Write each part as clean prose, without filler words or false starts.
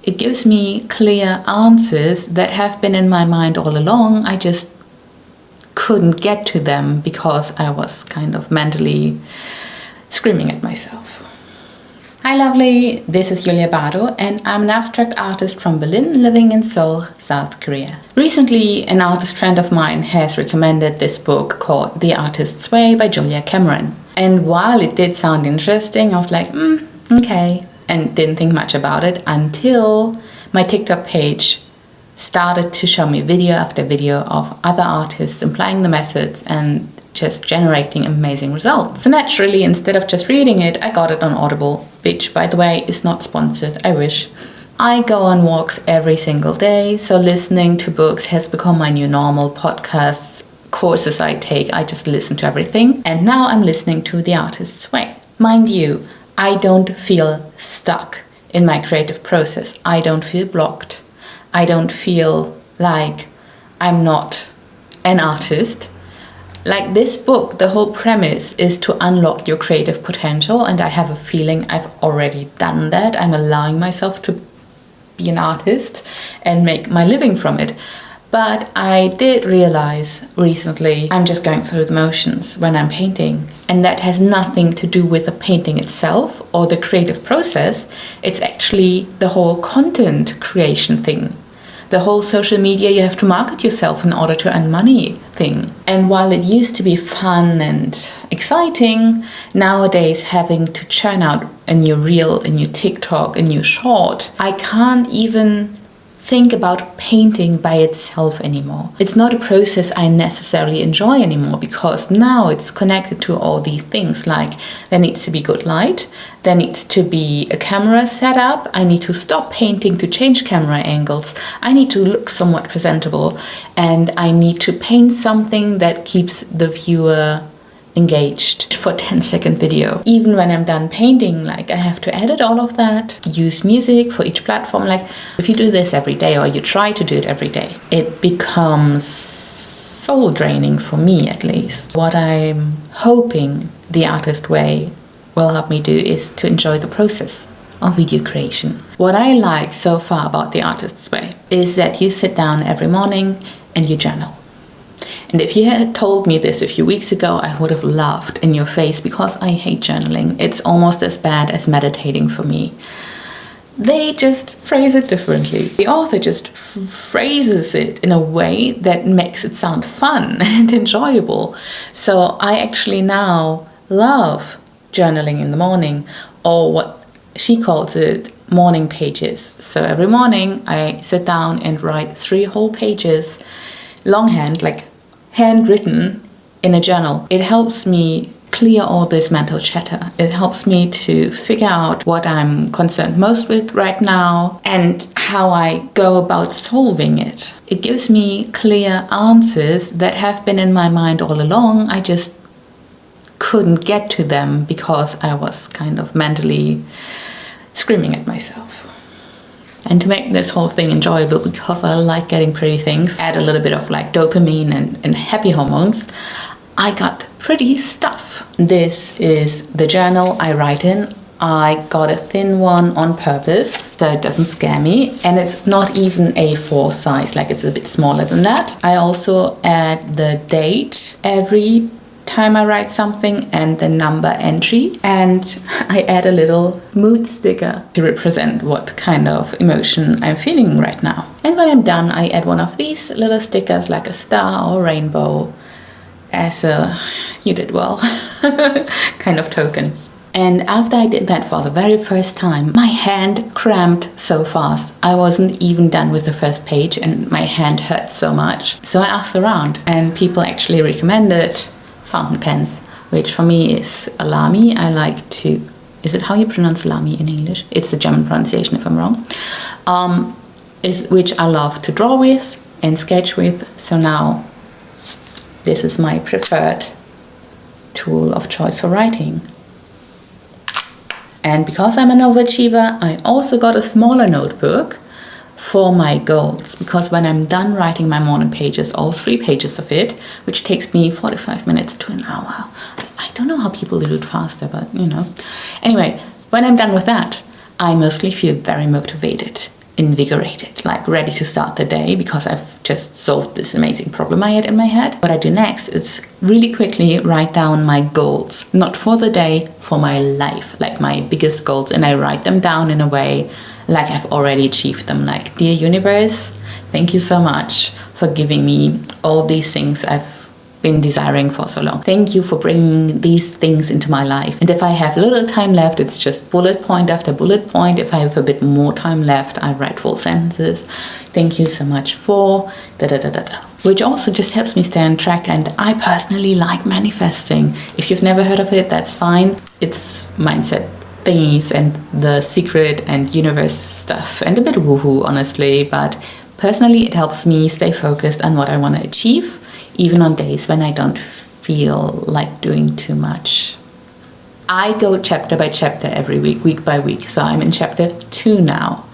It gives me clear answers that have been in my mind all along. I just couldn't get to them because I was kind of mentally screaming at myself. Hi lovely, this is Julia Bardo and I'm an abstract artist from Berlin living in Seoul, South Korea. Recently, an artist friend of mine has recommended this book called The Artist's Way by Julia Cameron. And while it did sound interesting, I was like, okay, and didn't think much about it until my TikTok page started to show me video after video of other artists applying the methods and just generating amazing results. So naturally, instead of just reading it, I got it on Audible, which by the way is not sponsored, I wish. I go on walks every single day, so listening to books has become my new normal. Podcasts, courses I take, I just listen to everything. And now I'm listening to The Artist's Way. Mind you, I don't feel stuck in my creative process. I don't feel blocked. I don't feel like I'm not an artist. Like this book, the whole premise is to unlock your creative potential, and I have a feeling I've already done that. I'm allowing myself to be an artist and make my living from it. But I did realize recently I'm just going through the motions when I'm painting, and that has nothing to do with the painting itself or the creative process. It's actually the whole content creation thing. The whole social media, you have to market yourself in order to earn money thing. And while it used to be fun and exciting, nowadays having to churn out a new reel, a new TikTok, a new short, I can't even think about painting by itself anymore. It's not a process I necessarily enjoy anymore because now it's connected to all these things, like there needs to be good light, there needs to be a camera set up, I need to stop painting to change camera angles, I need to look somewhat presentable, and I need to paint something that keeps the viewer engaged for a 10-second video. Even when I'm done painting, like I have to edit all of that, use music for each platform. Like if you do this every day, or you try to do it every day, it becomes soul draining for me at least. What I'm hoping The Artist Way will help me do is to enjoy the process of video creation. What I like so far about The Artist's Way is that you sit down every morning and you journal. And if you had told me this a few weeks ago, I would have laughed in your face because I hate journaling. It's almost as bad as meditating for me. They just phrase it differently. The author just phrases it in a way that makes it sound fun and enjoyable. So I actually now love journaling in the morning, or what she calls it, morning pages. So every morning I sit down and write 3 whole pages, longhand, like handwritten in a journal. It helps me clear all this mental chatter. It helps me to figure out what I'm concerned most with right now and how I go about solving it. It gives me clear answers that have been in my mind all along. I just couldn't get to them because I was kind of mentally screaming at myself. And to make this whole thing enjoyable, because I like getting pretty things, add a little bit of like dopamine and happy hormones, I got pretty stuff. This is the journal I write in. I got a thin one on purpose so it doesn't scare me, and it's not even A4 size, like it's a bit smaller than that. I also add the date every time I write something and the number entry, and I add a little mood sticker to represent what kind of emotion I'm feeling right now. And when I'm done, I add one of these little stickers like a star or rainbow as a you did well kind of token. And after I did that for the very first time, my hand cramped so fast. I wasn't even done with the first page and my hand hurt so much. So I asked around and people actually recommended fountain pens, which for me is Lamy. I like to, is it how you pronounce Lamy in English? It's the German pronunciation if I'm wrong. Which I love to draw with and sketch with. So now this is my preferred tool of choice for writing. And because I'm an overachiever, I also got a smaller notebook for my goals, because when I'm done writing my morning pages, all 3 pages of it, which takes me 45 minutes to an hour. I don't know how people do it faster, but you know. Anyway, when I'm done with that, I mostly feel very motivated invigorated, like ready to start the day because I've just solved this amazing problem I had in my head. What I do next is really quickly write down my goals, not for the day, for my life, like my biggest goals, and I write them down in a way like I've already achieved them. Like, dear universe, thank you so much for giving me all these things I've been desiring for so long. Thank you for bringing these things into my life. And if I have little time left, it's just bullet point after bullet point. If I have a bit more time left, I write full sentences. Thank you so much for da da da da da. Which also just helps me stay on track, and I personally like manifesting. If you've never heard of it, that's fine. It's mindset thingies and the secret and universe stuff, and a bit woohoo, honestly, but personally it helps me stay focused on what I want to achieve, even on days when I don't feel like doing too much. I go chapter by chapter every week by week, so I'm in chapter 2 now.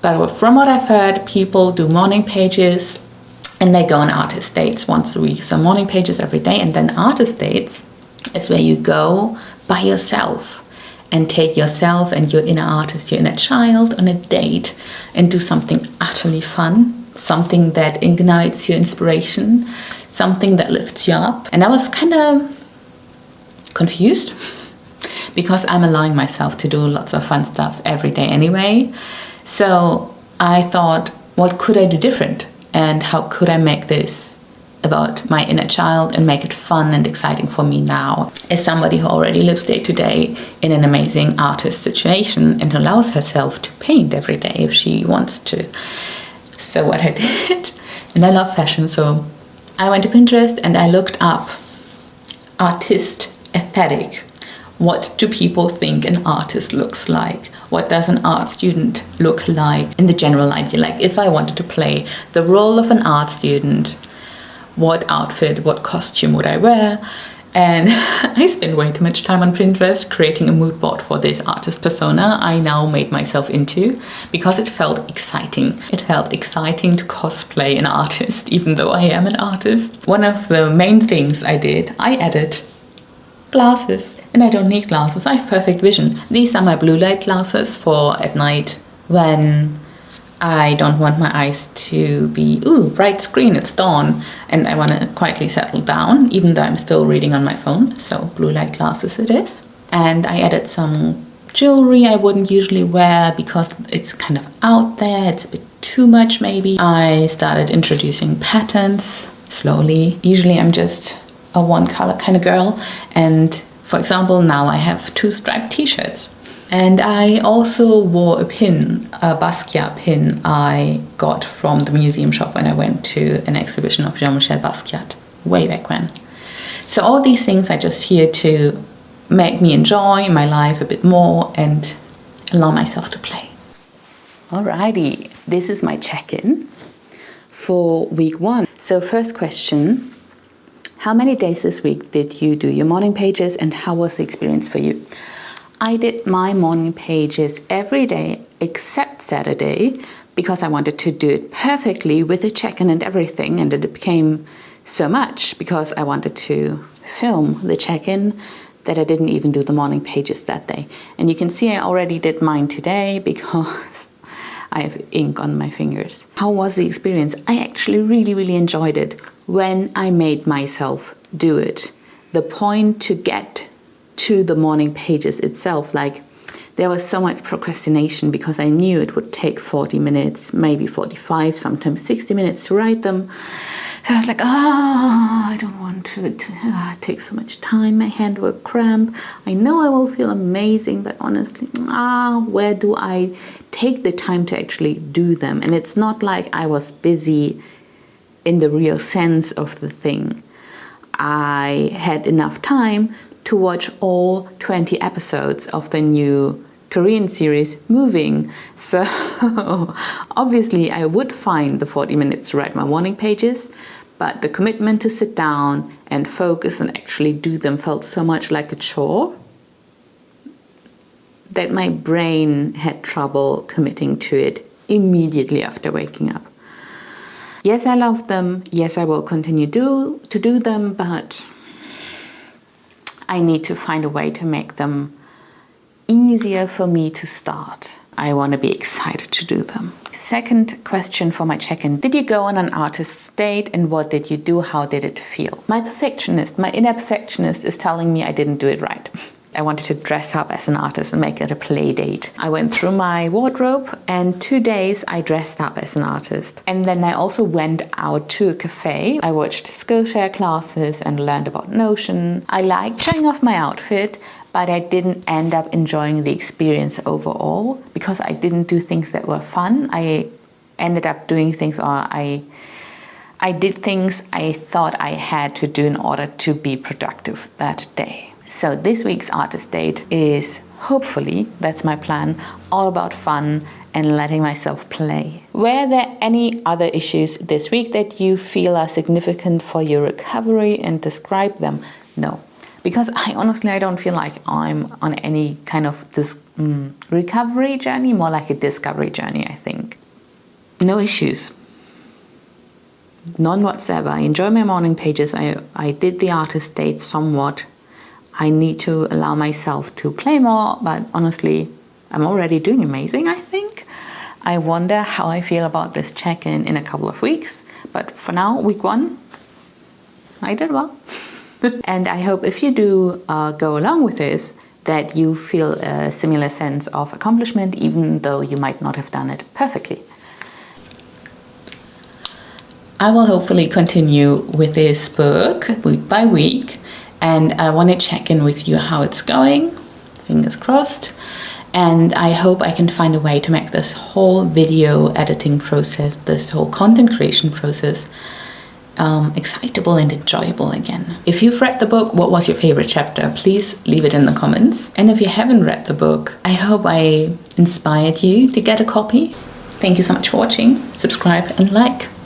But from what I've heard, people do morning pages and they go on artist dates once a week. So morning pages every day, and then artist dates is where you go by yourself and take yourself and your inner artist, your inner child, on a date and do something utterly fun, something that ignites your inspiration, something that lifts you up. And I was kind of confused because I'm allowing myself to do lots of fun stuff every day anyway. So I thought, what could I do different? And how could I make this about my inner child and make it fun and exciting for me now, as somebody who already lives day to day in an amazing artist situation and allows herself to paint every day if she wants to. So what I did, and I love fashion, so I went to Pinterest and I looked up artist aesthetic. What do people think an artist looks like? What does an art student look like in the general idea? Like, if I wanted to play the role of an art student, what outfit, what costume would I wear? And I spent way too much time on Pinterest creating a mood board for this artist persona I now made myself into, because it felt exciting. It felt exciting to cosplay an artist, even though I am an artist. One of the main things I did, I added glasses. And I don't need glasses, I have perfect vision. These are my blue light glasses for at night when I don't want my eyes to be, ooh, bright screen, it's dawn, and I want to quietly settle down, even though I'm still reading on my phone. So blue light glasses it is. And I added some jewelry I wouldn't usually wear because it's kind of out there, it's a bit too much maybe. I started introducing patterns slowly. Usually I'm just a one color kind of girl, and for example, now I have 2 striped t-shirts. And I also wore a pin, a Basquiat pin I got from the museum shop when I went to an exhibition of Jean-Michel Basquiat way back when. So all these things are just here to make me enjoy my life a bit more and allow myself to play. Alrighty, this is my check-in for week 1. So first question, how many days this week did you do your morning pages and how was the experience for you? I did my morning pages every day except Saturday because I wanted to do it perfectly with a check-in and everything, and it became so much because I wanted to film the check-in that I didn't even do the morning pages that day. And you can see I already did mine today because I have ink on my fingers. How was the experience? I actually really enjoyed it when I made myself do it. The point to get to the morning pages itself, like, there was so much procrastination because I knew it would take 40 minutes, maybe 45, sometimes 60 minutes to write them. So I was like, I don't want to. It takes so much time, my hand will cramp. I know I will feel amazing, but honestly, where do I take the time to actually do them? And it's not like I was busy in the real sense of the thing. I had enough time to watch all 20 episodes of the new Korean series Moving. So obviously I would find the 40 minutes to write my morning pages, but the commitment to sit down and focus and actually do them felt so much like a chore that my brain had trouble committing to it immediately after waking up. Yes, I love them. Yes, I will continue to do them, but I need to find a way to make them easier for me to start. I want to be excited to do them. Second question for my check-in. Did you go on an artist's date, and what did you do? How did it feel? My inner perfectionist is telling me I didn't do it right. I wanted to dress up as an artist and make it a play date. I went through my wardrobe, and 2 days I dressed up as an artist. And then I also went out to a cafe. I watched Skillshare classes and learned about Notion. I liked showing off my outfit, but I didn't end up enjoying the experience overall because I didn't do things that were fun. I ended up doing things, or I did things I thought I had to do in order to be productive that day. So this week's artist date is, hopefully, that's my plan, all about fun and letting myself play. Were there any other issues this week that you feel are significant for your recovery, and describe them? No. Because I don't feel like I'm on any kind of this recovery journey, more like a discovery journey, I think. No issues. None whatsoever. I enjoy my morning pages. I did the artist date somewhat. I need to allow myself to play more, but honestly, I'm already doing amazing, I think. I wonder how I feel about this check-in in a couple of weeks. But for now, week 1, I did well. And I hope if you do go along with this, that you feel a similar sense of accomplishment, even though you might not have done it perfectly. I will hopefully continue with this book week by week, and I want to check in with you how it's going, fingers crossed. And I hope I can find a way to make this whole video editing process, this whole content creation process, excitable and enjoyable again. If you've read the book, what was your favorite chapter? Please leave it in the comments. And if you haven't read the book, I hope I inspired you to get a copy. Thank you so much for watching. Subscribe and like.